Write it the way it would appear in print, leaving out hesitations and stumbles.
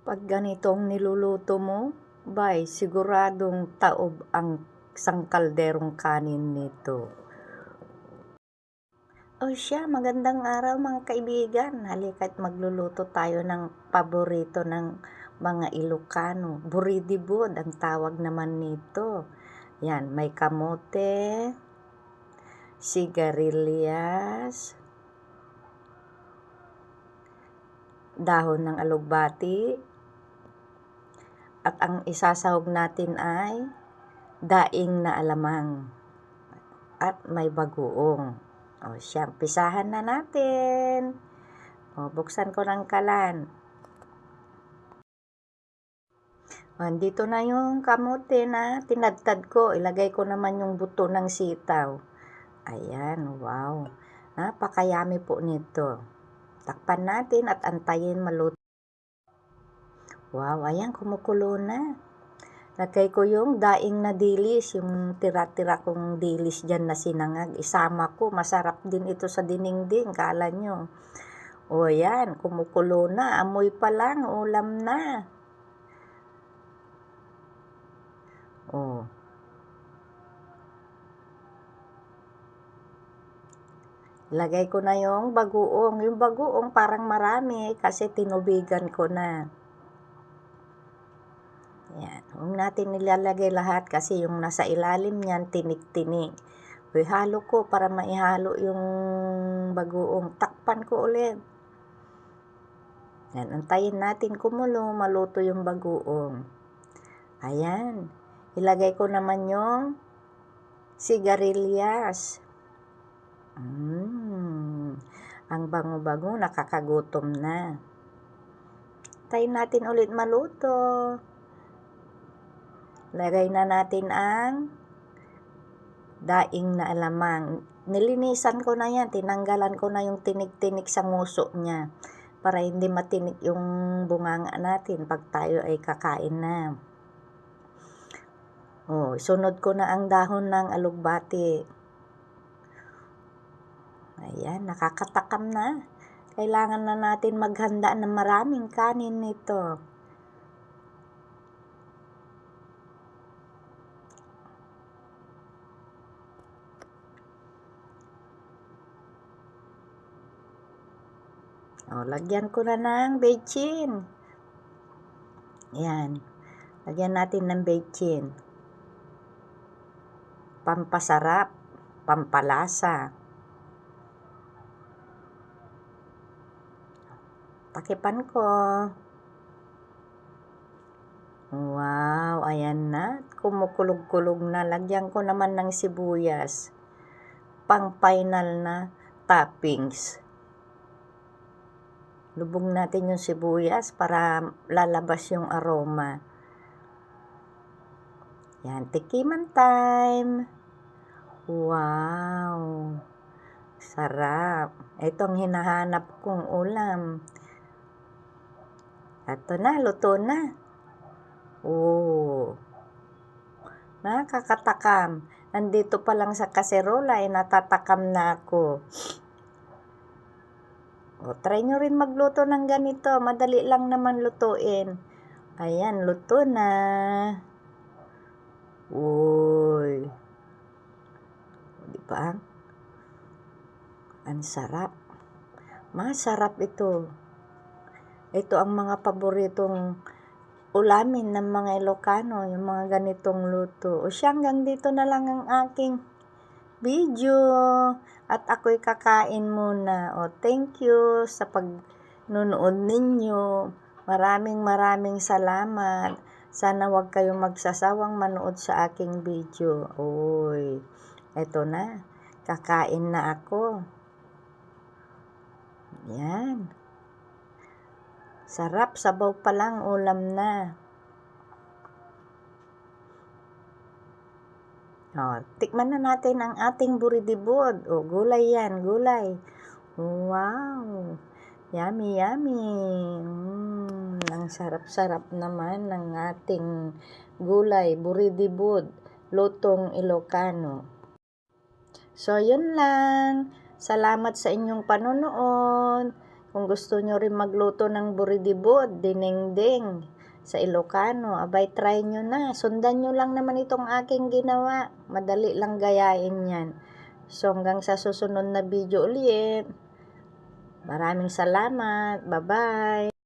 Pag ganitong niluluto mo, bay, siguradong taob ang isang kalderong kanin nito. O siya, magandang araw mga kaibigan. Halika't magluluto tayo ng paborito ng mga Ilocano. Buridibod ang tawag naman nito. Yan, may kamote, sigarilyas, dahon ng alugbati, at ang isasahog natin ay daing na alamang at may bagoong. O siya, pisahan na natin. O, buksan ko ng kalan. O, dito na yung kamote na tinadtad ko. Ilagay ko naman yung buto ng sitaw. Ayan, wow. Napakayami po nito. Takpan natin at antayin maluto. Wow, ayan, kumukulo na. Lagay ko yung daing na dilis, yung tira-tira kong dilis dyan na sinangag. Isama ko, masarap din ito sa dinengdeng, kala nyo. O yan, kumukulo na, amoy pa lang, ulam na. O. Lagay ko na yung bagoong. Yung bagoong parang marami kasi tinubigan ko na. Yan. Huwag natin nilalagay lahat kasi yung nasa ilalim niyan, tinik-tinik. Ihalo ko para maihalo yung bagoong. Takpan ko ulit. Yan. Antayin natin kumulo, maluto yung bagoong. Ayan. Ilagay ko naman yung sigarilyas. Ang bango-bango, nakakagutom na. Antayin natin ulit maluto. Lagay na natin ang daing na alamang. Nilinisan ko na yan. Tinanggalan ko na yung tinik-tinik sa nguso niya. Para hindi matinik yung bunganga natin pag tayo ay kakain na. O, sunod ko na ang dahon ng alugbati. Ayan, nakakatakam na. Kailangan na natin maghanda ng maraming kanin nito. O, lagyan ko na ng bechin. Yan. Lagyan natin ng bechin. Pampasarap, pampalasa. Takipan ko. Wow, ayan na. Kumukulog-kulog na. Lagyan ko naman ng sibuyas. Pang-final na toppings. Lubog natin yung sibuyas para lalabas yung aroma. Yan, tikiman time. Wow, sarap. Ito ang hinahanap kong ulam. Ito na, luto na. Oh, nakakatakam. Nandito pa lang sa kaserola, natatakam na ako. O, try nyo rin magluto ng ganito. Madali lang naman lutuin. Ayan, luto na. Uy. Di ba? Ang sarap. Masarap ito. Ito ang mga paboritong ulamin ng mga Ilocano, yung mga ganitong luto. O siya, hanggang dito na lang ang aking video. At ako'y kakain muna. O, thank you sa pagnunood ninyo. Maraming salamat. Sana wag kayong magsasawang manood sa aking video. Uy, eto na. Kakain na ako. Yan. Sarap, sabaw pa lang, ulam na. O, tikman na natin ang ating buridibod. O, gulay yan, gulay. Wow. Yummy. Ang sarap-sarap naman ng ating gulay, buridibod, lutong Ilocano. So, yun lang. Salamat sa inyong panonood. Kung gusto nyo rin magluto ng buridibod, dinengdeng sa Ilocano, abay try nyo na. Sundan nyo lang naman itong aking ginawa. Madali lang gayain yan. So hanggang sa susunod na video ulit. Maraming salamat. Bye-bye.